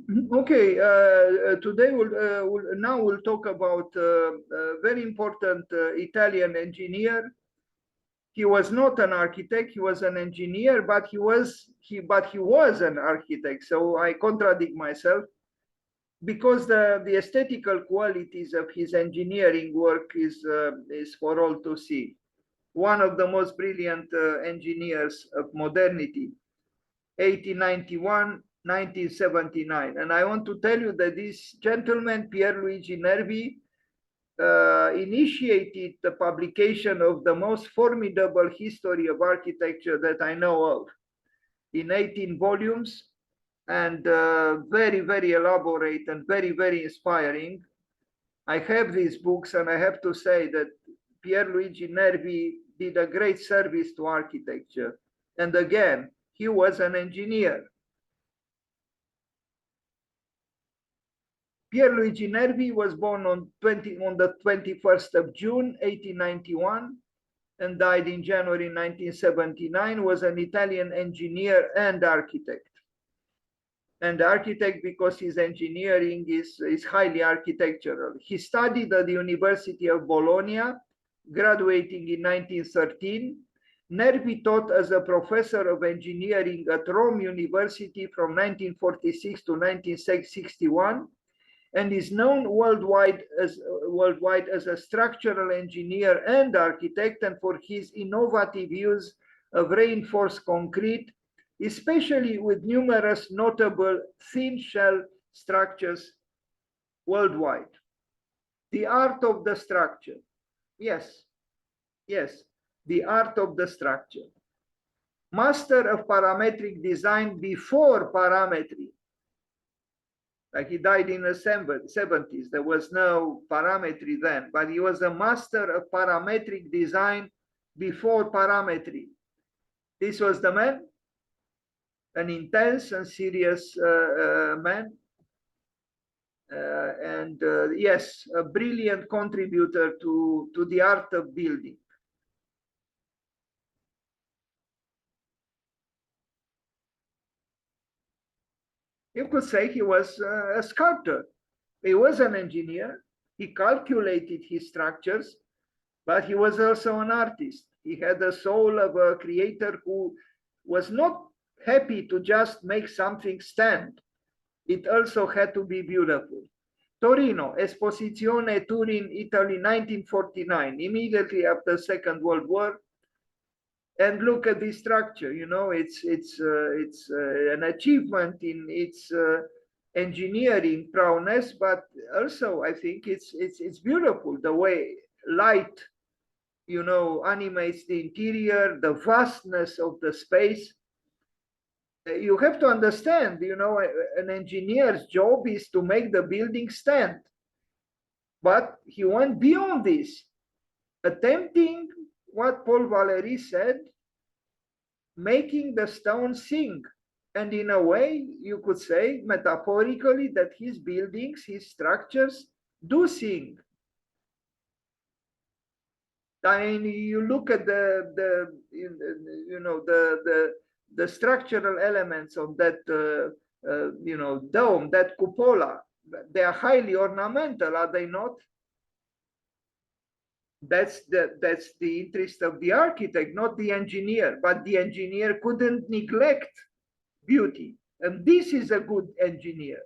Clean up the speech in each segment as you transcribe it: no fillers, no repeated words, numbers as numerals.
Okay, today we'll talk about a very important Italian engineer. He was not an architect; he was an engineer, but he was an architect. So I contradict myself because the aesthetical qualities of his engineering work is for all to see. One of the most brilliant engineers of modernity, 1891, 1979. And I want to tell you that this gentleman, Pier Luigi Nervi, initiated the publication of the most formidable history of architecture that I know of in 18 volumes, and very, very elaborate and very, very inspiring. I have these books, and I have to say that Pier Luigi Nervi did a great service to architecture. And again, he was an engineer. Pier Luigi Nervi was born on the 21st of June, 1891, and died in January 1979, was an Italian engineer and architect. And architect because his engineering is highly architectural. He studied at the University of Bologna, graduating in 1913. Nervi taught as a professor of engineering at Rome University from 1946 to 1961, and is known worldwide as a structural engineer and architect, and for his innovative use of reinforced concrete, especially with numerous notable thin shell structures worldwide. The art of the structure. Yes, the art of the structure. Master of parametric design before parametry. Like he died in the 70s. There was no parametry then, but he was a master of parametric design before parametry. This was the man, an intense and serious man. And yes, a brilliant contributor to the art of building. You could say he was a sculptor. He was an engineer. He calculated his structures, but he was also an artist. He had the soul of a creator who was not happy to just make something stand. It also had to be beautiful. Torino, Esposizione, Turin, Italy, 1949, immediately after the Second World War. And look at this structure. You know, it's an achievement in its engineering prowess, but also I think it's beautiful the way light, you know, animates the interior, the vastness of the space. You have to understand, you know, an engineer's job is to make the building stand. But he went beyond this, attempting what Paul Valéry said, making the stone sing. And in a way, you could say metaphorically that his buildings, his structures do sing. I mean, you look at the structural elements of that dome, that cupola. They are highly ornamental, are they not? That's the interest of the architect, not the engineer. But the engineer couldn't neglect beauty, and this is a good engineer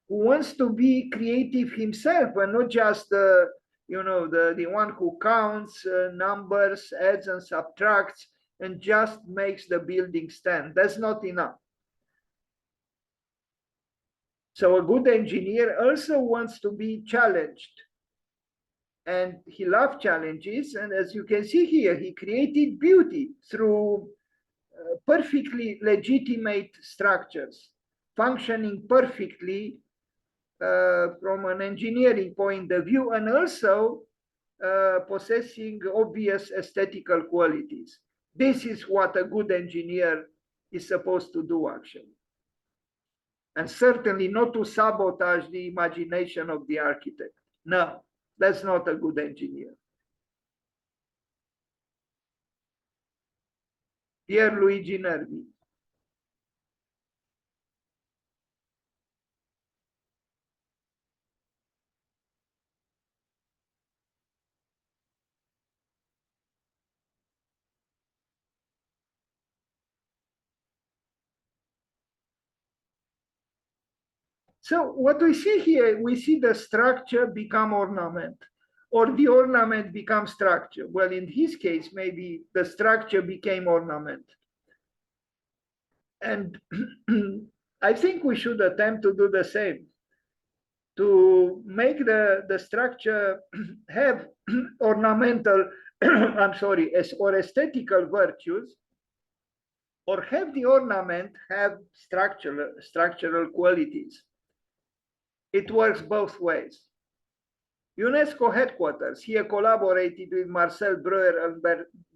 who wants to be creative himself and not just the one who counts numbers, adds and subtracts, and just makes the building stand. That's not enough. So a good engineer also wants to be challenged, and he loved challenges. And as you can see here, he created beauty through perfectly legitimate structures, functioning perfectly from an engineering point of view, and also possessing obvious aesthetical qualities. This is what a good engineer is supposed to do, actually. And certainly not to sabotage the imagination of the architect. No, that's not a good engineer. Pier Luigi Nervi. So what we see here, we see the structure become ornament, or the ornament becomes structure. Well, in his case, maybe the structure became ornament. And I think we should attempt to do the same, to make the structure have ornamental, I'm sorry, or aesthetical virtues, or have the ornament have structural qualities. It works both ways. UNESCO headquarters here collaborated with Marcel Breuer and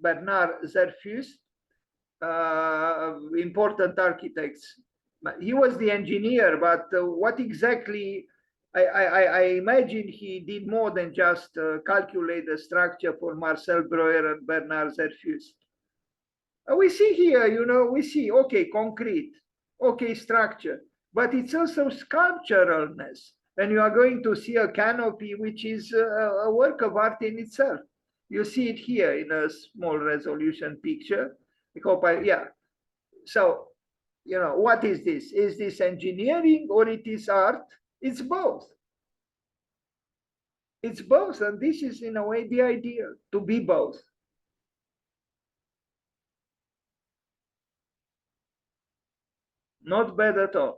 Bernard Zerfus, important architects. He was the engineer, but what exactly, I imagine he did more than just calculate the structure for Marcel Breuer and Bernard Zerfus. We see here, you know, we see, okay, concrete, okay, structure, but it's also sculpturalness. And you are going to see a canopy, which is a work of art in itself. You see it here in a small resolution picture. I hope yeah. So, you know, what is this? Is this engineering or it is art? It's both. It's both. And this is, in a way, the idea, to be both. Not bad at all.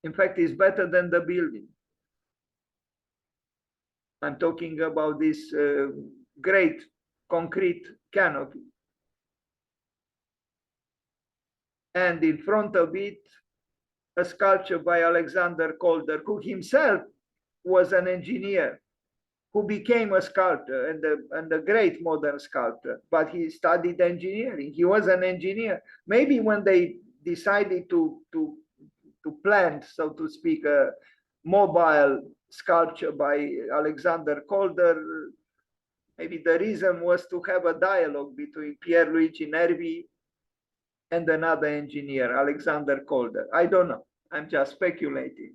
In fact, it's better than the building. I'm talking about this great concrete canopy. And in front of it, a sculpture by Alexander Calder, who himself was an engineer, who became a sculptor and a great modern sculptor, but he studied engineering. He was an engineer. Maybe when they decided to plant, so to speak, a mobile sculpture by Alexander Calder, maybe the reason was to have a dialogue between Pier, Luigi, Nervi and another engineer, Alexander Calder. I don't know. I'm just speculating.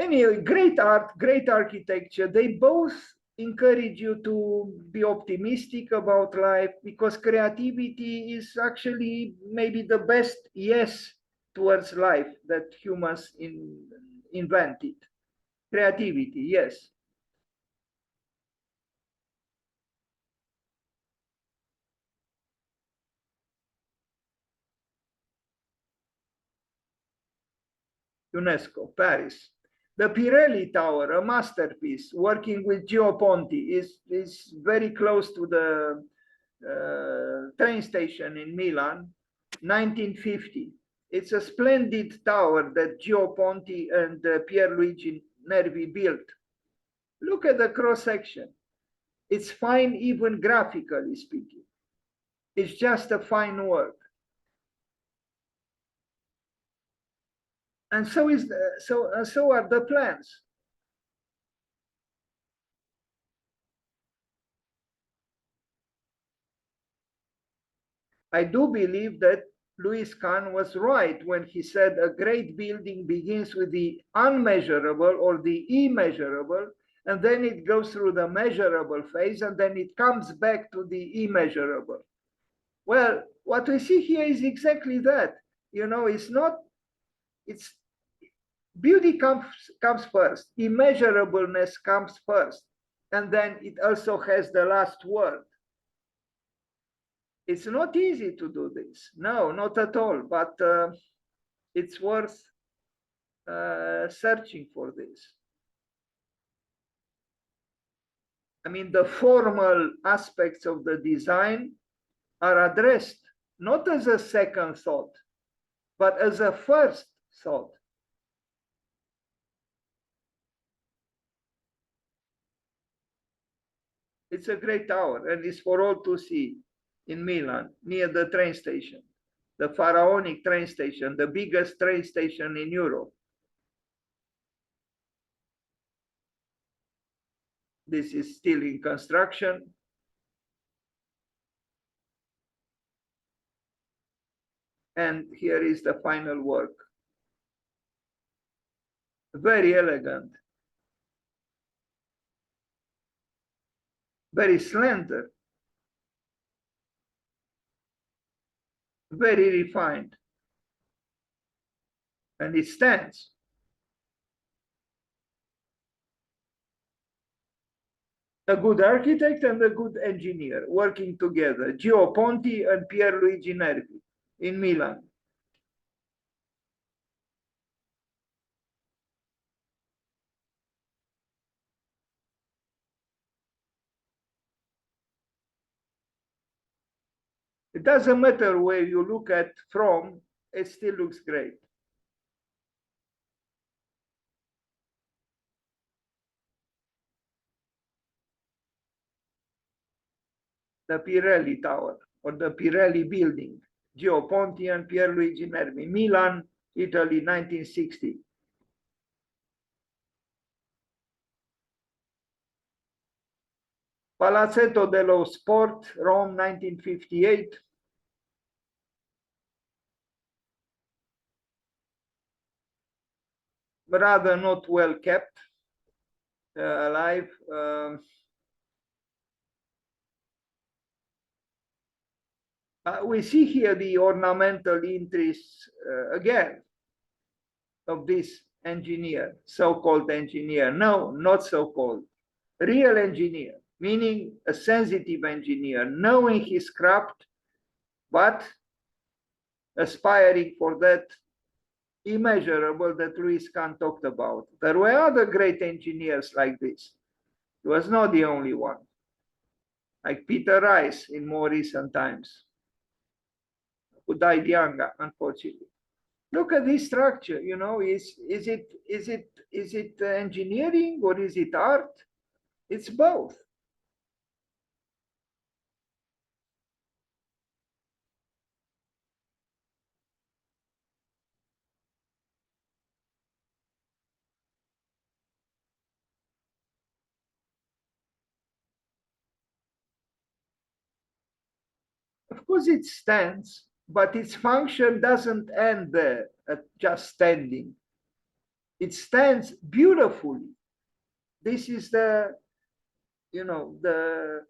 Anyway, great art, great architecture. They both encourage you to be optimistic about life, because creativity is actually maybe the best yes towards life that humans invented. Creativity, yes. UNESCO, Paris. The Pirelli Tower, a masterpiece, working with Gio Ponti, is very close to the train station in Milan, 1950. It's a splendid tower that Gio Ponti and Pierluigi Nervi built. Look at the cross section. It's fine, even graphically speaking. It's just a fine work. And so are the plans. I do believe that Louis Kahn was right when he said a great building begins with the unmeasurable or the immeasurable, and then it goes through the measurable phase, and then it comes back to the immeasurable. Well, what we see here is exactly that. You know, it's beauty comes first, immeasurableness comes first, and then it also has the last word. It's not easy to do this. No, not at all. But it's worth searching for this. I mean, the formal aspects of the design are addressed not as a second thought, but as a first thought. It's a great tower, and it's for all to see in Milan, near the train station, the pharaonic train station, the biggest train station in Europe. This is still in construction. And here is the final work. Very elegant, very slender, very refined. and it stands. A good architect and a good engineer working together, Gio Ponti and Pier Luigi Nervi in Milan. It doesn't matter where you look at from, it still looks great. The Pirelli Tower or the Pirelli building, Gio Ponti and Pier Luigi Nervi, Milan, Italy, 1960. Palazzetto dello Sport, Rome, 1958. Rather not well kept, alive. We see here the ornamental interests again of this engineer, so-called engineer. No, not so-called. Real engineer, meaning a sensitive engineer, knowing his craft, but aspiring for that immeasurable that Louis Kahn talked about. There were other great engineers like this. He was not the only one, like Peter Rice in more recent times, who died young, unfortunately. Look at this structure. You know, is it engineering or is it art? It's both. Of course, it stands, but its function doesn't end there at just standing. It stands beautifully. This is the, you know, the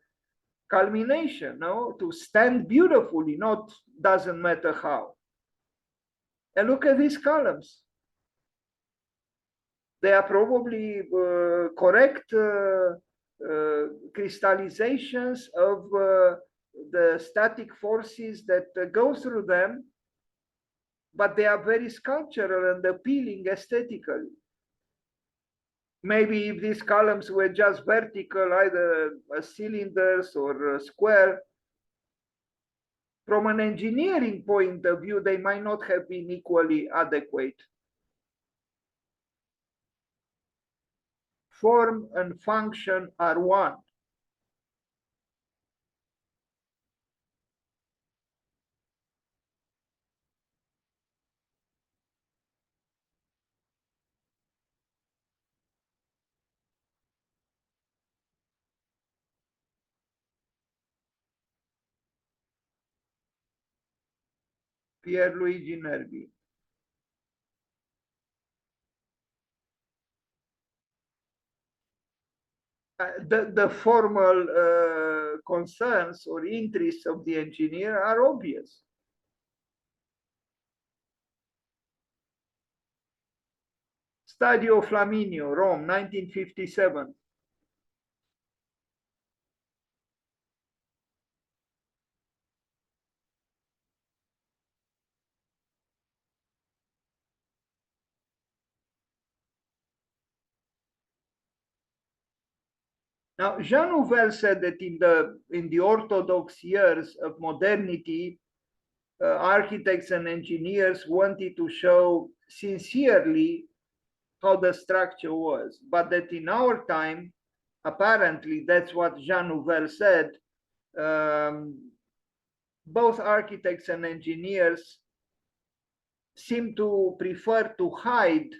culmination, no? To stand beautifully, not doesn't matter how. And look at these columns. They are probably correct crystallizations of the static forces that go through them, but they are very sculptural and appealing aesthetically. Maybe if these columns were just vertical, either cylinders or square, from an engineering point of view, they might not have been equally adequate. Form and function are one. Pier Luigi Nervi. The formal concerns or interests of the engineer are obvious. Stadio Flaminio, Rome, 1957. Now, Jean Nouvel said that in the orthodox years of modernity, architects and engineers wanted to show sincerely how the structure was, but that in our time, apparently, that's what Jean Nouvel said, both architects and engineers seem to prefer to hide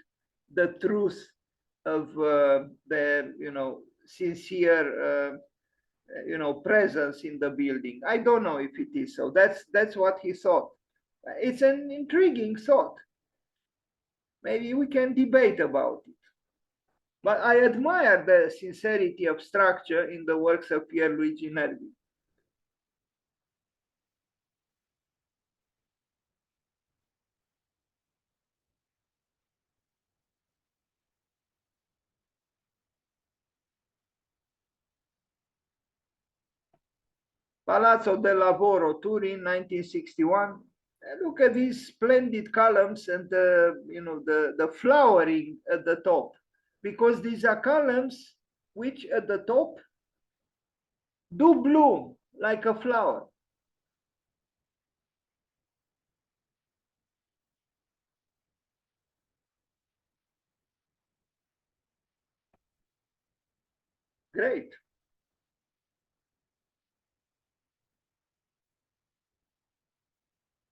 the truth of their, sincere, presence in the building. I don't know if it is so. That's what he thought. It's an intriguing thought. Maybe we can debate about it. But I admire the sincerity of structure in the works of Pier Luigi Nervi. Palazzo del Lavoro, Turin, 1961. Look at these splendid columns and the flowering at the top, because these are columns which at the top do bloom like a flower. Great.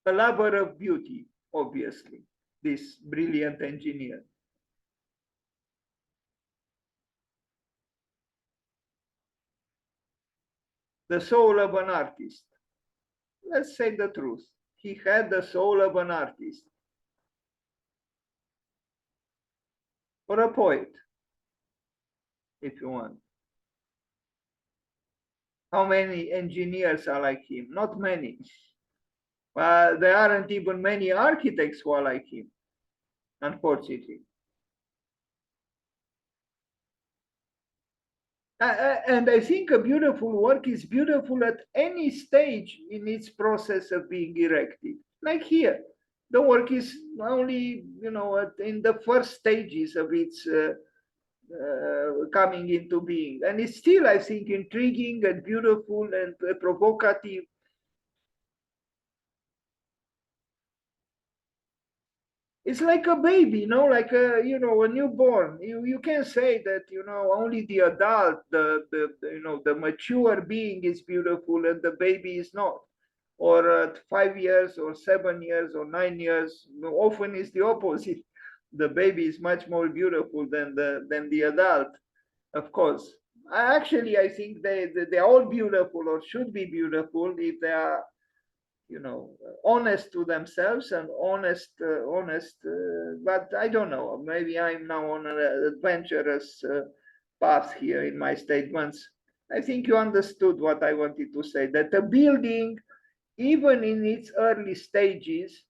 A lover of beauty, obviously, this brilliant engineer. The soul of an artist. Let's say the truth. He had the soul of an artist or a poet, if you want. How many engineers are like him? Not many. There aren't even many architects who are like him, unfortunately. And I think a beautiful work is beautiful at any stage in its process of being erected. Like here, the work is only, in the first stages of its coming into being. And it's still, I think, intriguing and beautiful and provocative. It's like a baby, like a newborn. You can say that only the adult, the mature being is beautiful and the baby is not. Or at 5 years or 7 years or 9 years, often is the opposite. The baby is much more beautiful than the adult, of course. Actually, I think they're all beautiful or should be beautiful if they are honest to themselves and honest, but I don't know, maybe I'm now on an adventurous path here in my statements. I think you understood what I wanted to say, that a building, even in its early stages,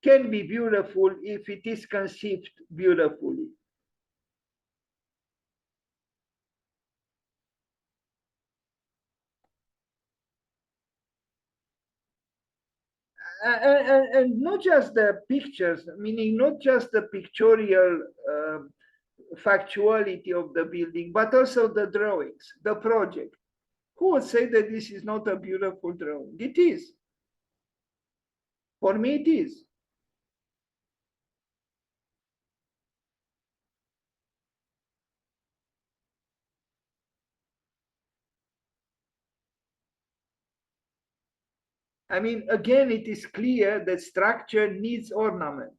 can be beautiful if it is conceived beautifully. And not just the pictures, meaning not just the pictorial factuality of the building, but also the drawings, the project. Who would say that this is not a beautiful drawing? It is. For me, it is. I mean, again, it is clear that structure needs ornament.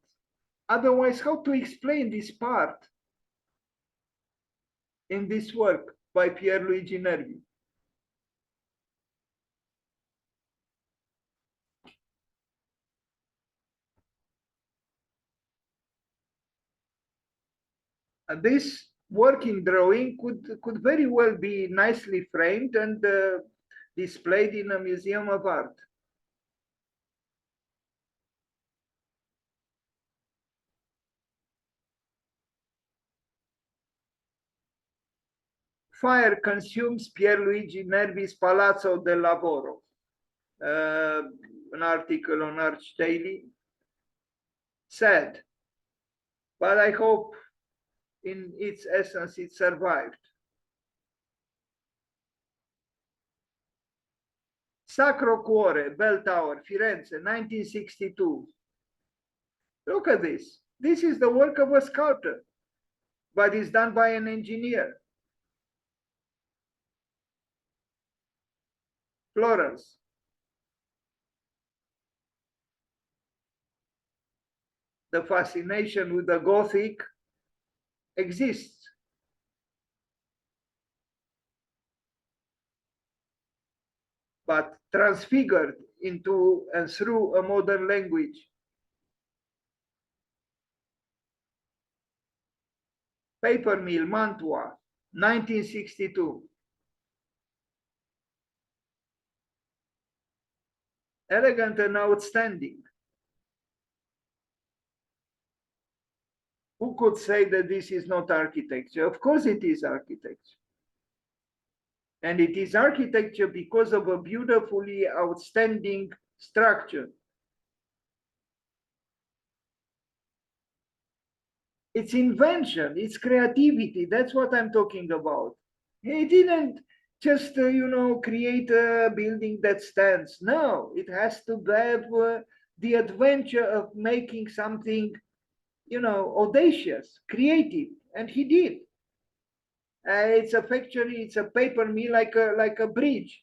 Otherwise, how to explain this part in this work by Pier Luigi Nervi? This working drawing could very well be nicely framed and displayed in a museum of art. Fire consumes Pierluigi Nervi's Palazzo del Lavoro. An article on Arch Daily. Sad, but I hope in its essence it survived. Sacro Cuore, Bell Tower, Firenze, 1962. Look at this. This is the work of a sculptor, but it's done by an engineer. Florence. The fascination with the Gothic exists. But transfigured into and through a modern language. Paper mill, Mantua, 1962. Elegant and outstanding. Who could say that this is not architecture? Of course it is architecture. And it is architecture because of a beautifully outstanding structure. It's invention, it's creativity. That's what I'm talking about. He didn't just, create a building that stands. No, it has to have the adventure of making something, audacious, creative. And he did. It's a factory, it's a paper mill, like a bridge.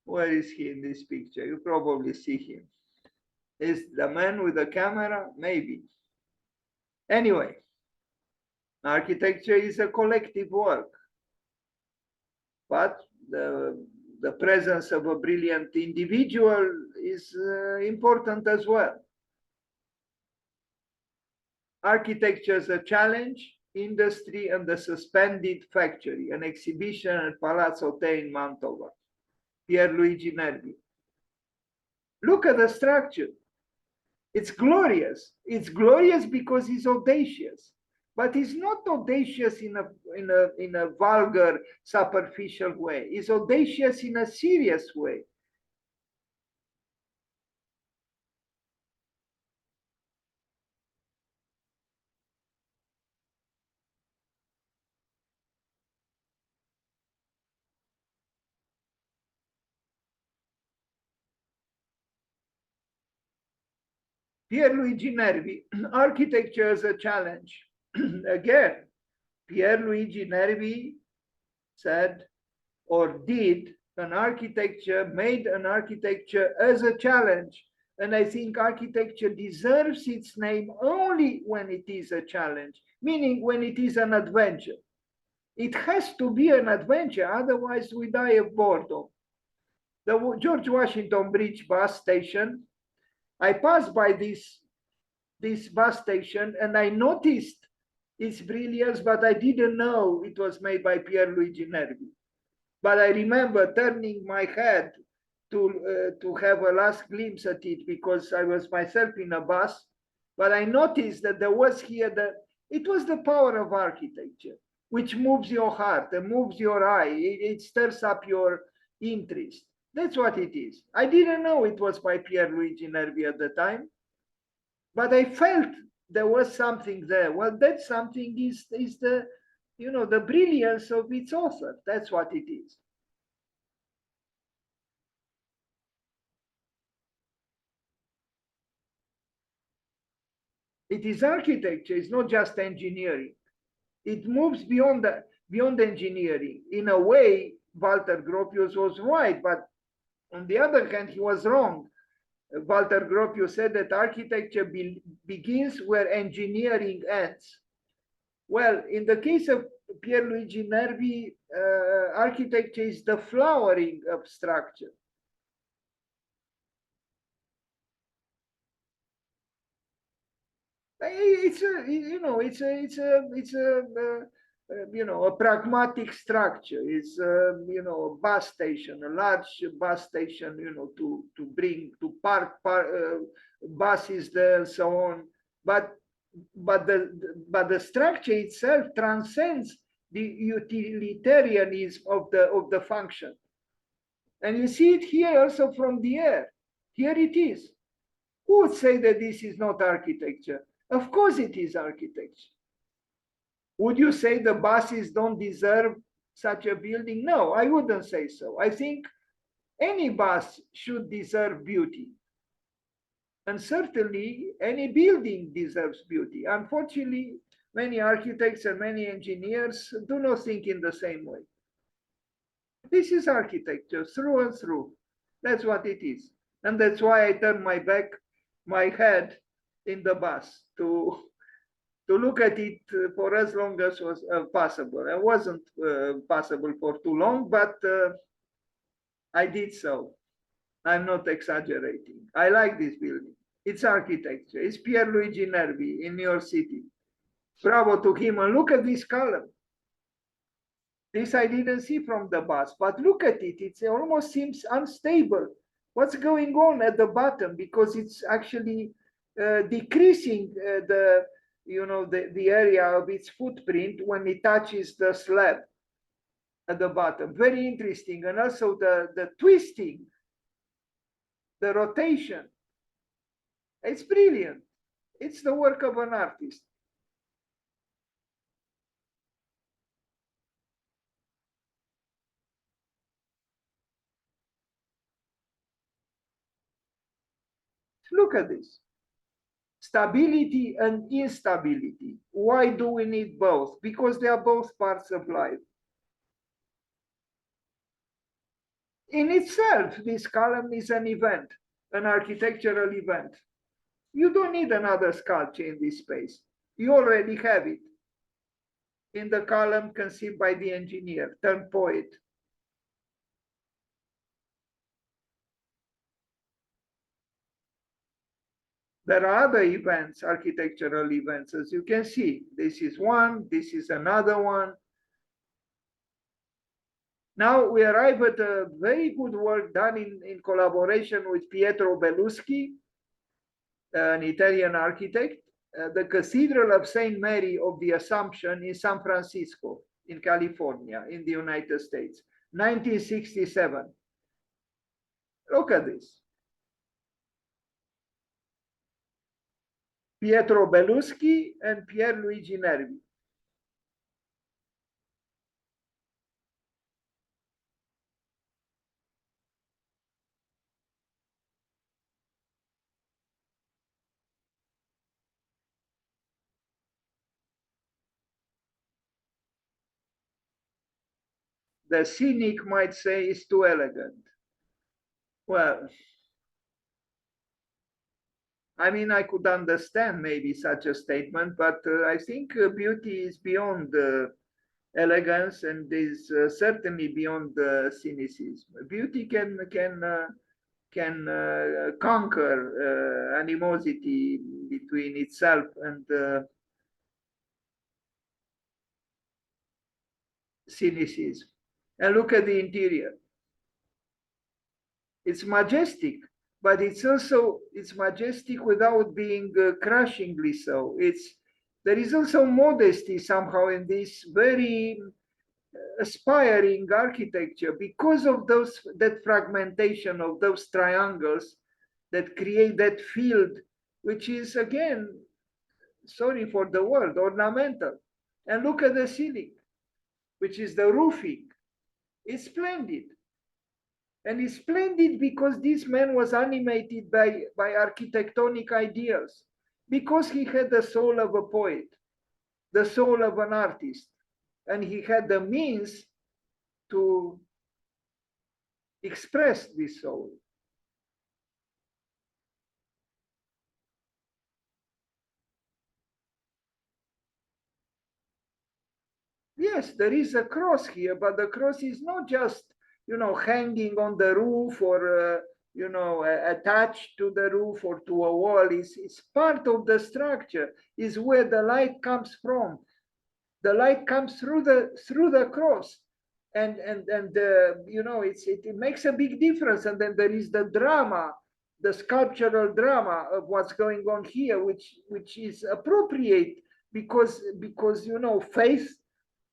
Where is he in this picture? You probably see him. Is the man with the camera? Maybe. Anyway, architecture is a collective work, but the presence of a brilliant individual is important as well. Architecture is a challenge, industry, and the suspended factory, an exhibition at Palazzo Te in Mantova. Pier Luigi Nervi. Look at the structure. It's glorious. It's glorious because it's audacious, but it's not audacious in a vulgar, superficial way. It's audacious in a serious way. Pier Luigi Nervi, architecture as a challenge. Again, Pier Luigi Nervi said or did made an architecture as a challenge. And I think architecture deserves its name only when it is a challenge, meaning when it is an adventure. It has to be an adventure, otherwise we die of boredom. The George Washington Bridge bus station, I passed by this bus station and I noticed its brilliance, but I didn't know it was made by Pier Luigi Nervi. But I remember turning my head to have a last glimpse at it because I was myself in a bus. But I noticed that there was here that it was the power of architecture, which moves your heart and moves your eye. It stirs up your interest. That's what it is. I didn't know it was by Pier Luigi Nervi at the time, but I felt there was something there. Well, that something is the brilliance of its author. That's what it is. It is architecture. It's not just engineering. It moves beyond engineering. In a way, Walter Gropius was right, but on the other hand, he was wrong. Walter Gropius said that architecture begins where engineering ends. Well, in the case of Pier Luigi Nervi, architecture is the flowering of structure. It's a pragmatic structure. It's a bus station, a large bus station, to park buses there and so on. But the structure itself transcends the utilitarianism of the function. And you see it here also from the air. Here it is. Who would say that this is not architecture? Of course it is architecture. Would you say the buses don't deserve such a building? No, I wouldn't say so. I think any bus should deserve beauty. And certainly any building deserves beauty. Unfortunately, many architects and many engineers do not think in the same way. This is architecture through and through. That's what it is. And that's why I turn my head in the bus to look at it for as long as was possible. It wasn't possible for too long, but I did so. I'm not exaggerating. I like this building. It's architecture. It's Pier Luigi Nervi in New York City. Bravo to him. And look at this column. This I didn't see from the bus, but look at it. It almost seems unstable. What's going on at the bottom? Because it's actually decreasing the area of its footprint when it touches the slab at the bottom. Very interesting. And also the twisting, the rotation. It's brilliant. It's the work of an artist. Look at this. Stability and instability. Why do we need both? Because they are both parts of life. In itself, this column is an event, an architectural event. You don't need another sculpture in this space. You already have it in the column conceived by the engineer turned poet. There are other events, architectural events, as you can see. This is one, this is another one. Now we arrive at a very good work done in collaboration with Pietro Belluschi, an Italian architect, the Cathedral of St. Mary of the Assumption in San Francisco, in California, in the United States, 1967. Look at this. Pietro Belluschi and Pier Luigi Nervi. The cynic might say it's too elegant. Well, I mean, I could understand maybe such a statement, but I think beauty is beyond elegance and is certainly beyond cynicism. Beauty can conquer animosity between itself and cynicism. And look at the interior. It's majestic, but it's majestic without being crushingly so. There is also modesty somehow in this very aspiring architecture because of that fragmentation of those triangles that create that field, which is again, sorry for the word, ornamental. And look at the ceiling, which is the roofing. It's splendid. And it's splendid because this man was animated by architectonic ideals, because he had the soul of a poet, the soul of an artist, and he had the means to express this soul. Yes, there is a cross here, but the cross is not just, hanging on the roof or, attached to the roof or to a wall. It's part of the structure, is where the light comes from. The light comes through the cross. And it makes a big difference. And then there is the drama, the sculptural drama of what's going on here, which is appropriate because faith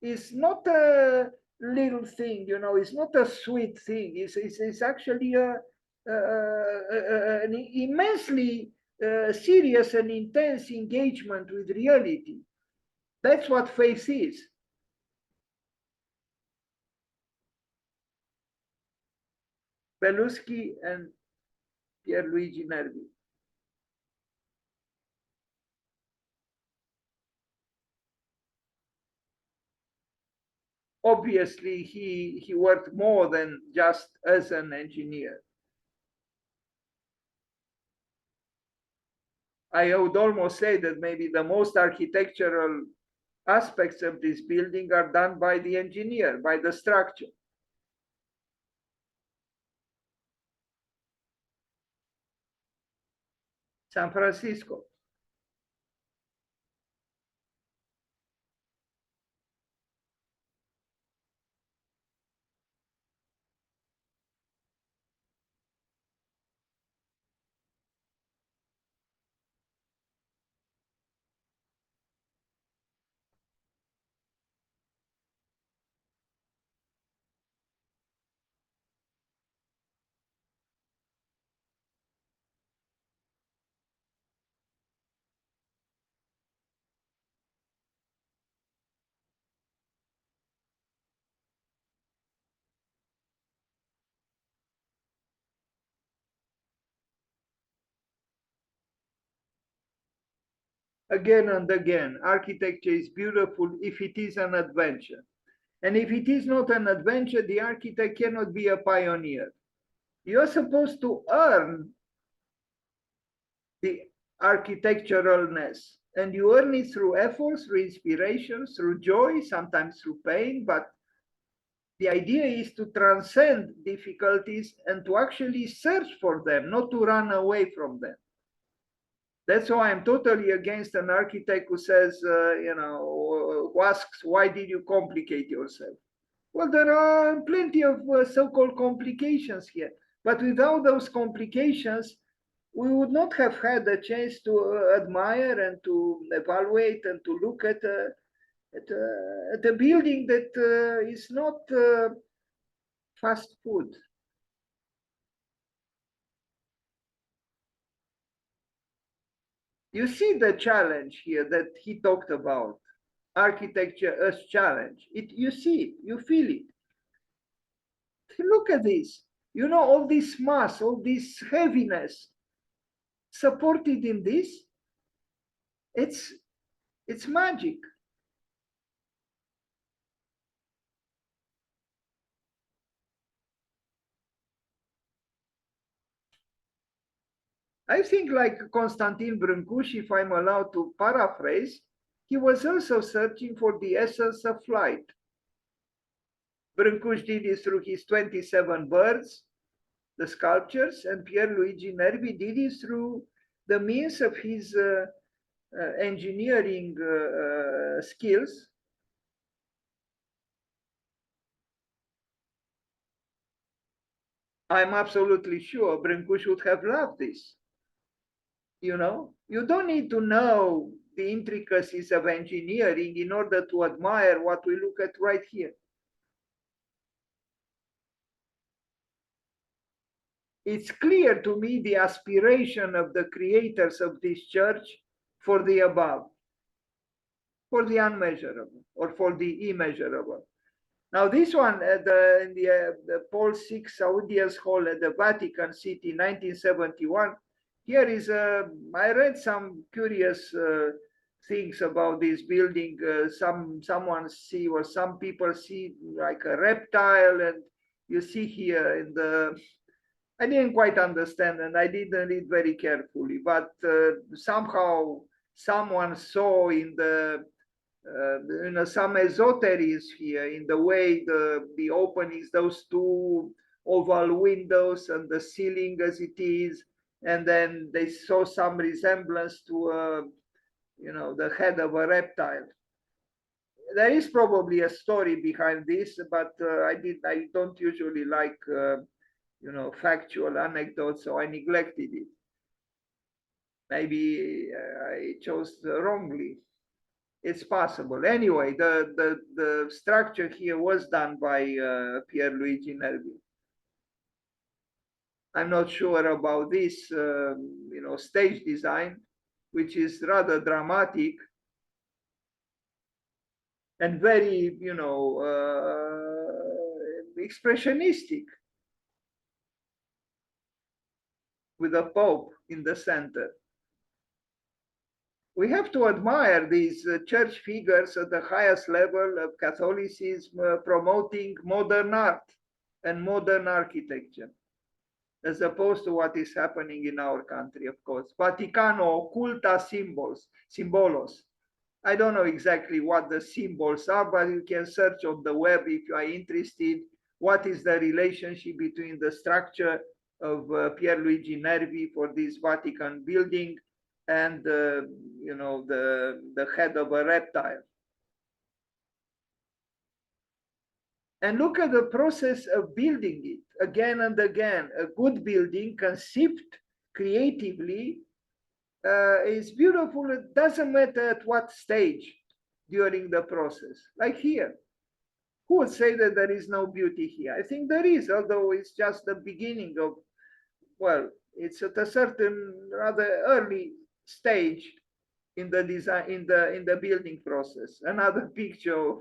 is not a little thing, it's not a sweet thing. It's actually an immensely serious and intense engagement with reality. That's what faith is. Belluschi and Pierluigi Nervi. Obviously, he worked more than just as an engineer. I would almost say that maybe the most architectural aspects of this building are done by the engineer, by the structure. San Francisco. Again and again, architecture is beautiful if it is an adventure. And if it is not an adventure, the architect cannot be a pioneer. You're supposed to earn the architecturalness, and you earn it through efforts, through inspiration, through joy, sometimes through pain. But the idea is to transcend difficulties and to actually search for them, not to run away from them. That's why I'm totally against an architect who says, who asks, why did you complicate yourself? Well, there are plenty of so-called complications here. But without those complications, we would not have had a chance to admire and to evaluate and to look at a building that is not fast food. You see the challenge here that he talked about, architecture as challenge. You see it, you feel it. Look at this. You know, all this mass, all this heaviness supported in this, it's magic. I think like Constantin Brâncuș, if I'm allowed to paraphrase, he was also searching for the essence of flight. Brâncuș did it through his 27 birds, the sculptures, and Pier Luigi Nervi did it through the means of his engineering skills. I'm absolutely sure Brâncuș would have loved this. You know, you don't need to know the intricacies of engineering in order to admire what we look at right here. It's clear to me the aspiration of the creators of this church for the above, for the unmeasurable, or for the immeasurable. Now, this one, the Paul VI Audience Hall at the Vatican City, 1971, here is, I read some curious things about this building. Someone see, or some people see like a reptile, and you see here in the, I didn't quite understand, and I didn't read very carefully, but somehow someone saw in the some esoterics here in the way the openings, those two oval windows and the ceiling as it is, and then they saw some resemblance to the head of a reptile. There is probably a story behind this, but I don't usually like factual anecdotes, so I neglected it. Maybe I chose wrongly. It's possible. Anyway, the structure here was done by Pier Luigi Nervi. I'm not sure about this, stage design, which is rather dramatic and very, expressionistic, with a Pope in the center. We have to admire these church figures at the highest level of Catholicism, promoting modern art and modern architecture, as opposed to what is happening in our country, of course. Vaticano occulta symbolos. I don't know exactly what the symbols are, but you can search on the web if you are interested. What is the relationship between the structure of Pier Luigi Nervi for this Vatican building and you know, the head of a reptile. And look at the process of building it again and again. A good building conceived creatively is beautiful. It doesn't matter at what stage during the process. Like here, who would say that there is no beauty here? I think there is, although it's just the beginning of, well, it's at a certain rather early stage in the design, in the building process. Another picture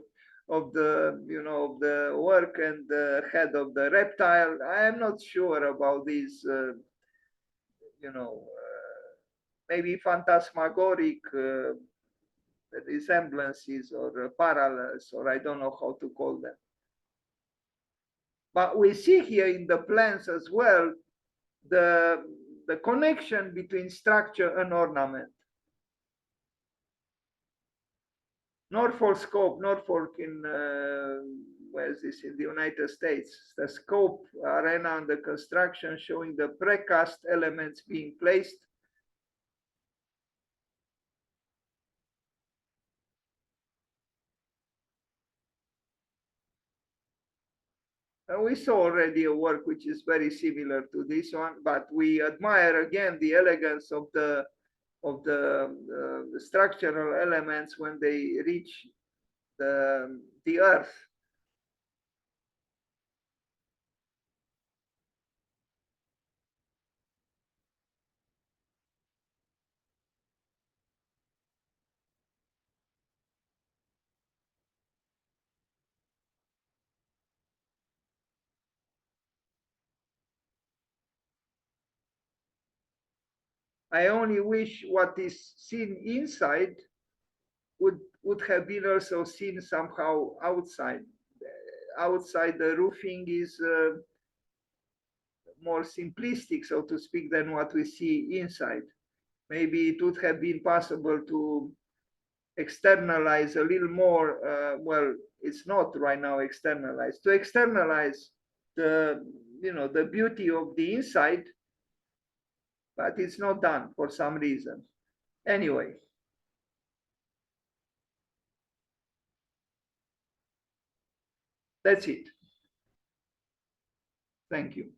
of the, you know, of the work and the head of the reptile. I am not sure about these, you know, maybe phantasmagoric resemblances or parallels, or I don't know how to call them. But we see here in the plans as well the connection between structure and ornament. Norfolk scope, Norfolk in, where is this, in the United States, the scope arena under construction showing the precast elements being placed. And we saw already a work which is very similar to this one, but we admire again the elegance of the structural elements when they reach the earth. I only wish what is seen inside would have been also seen somehow outside. Outside the roofing is more simplistic, so to speak, than what we see inside. Maybe it would have been possible to externalize a little more. Well, it's not right now externalized. To externalize the, you know, the beauty of the inside, but it's not done for some reason. Anyway, that's it. Thank you.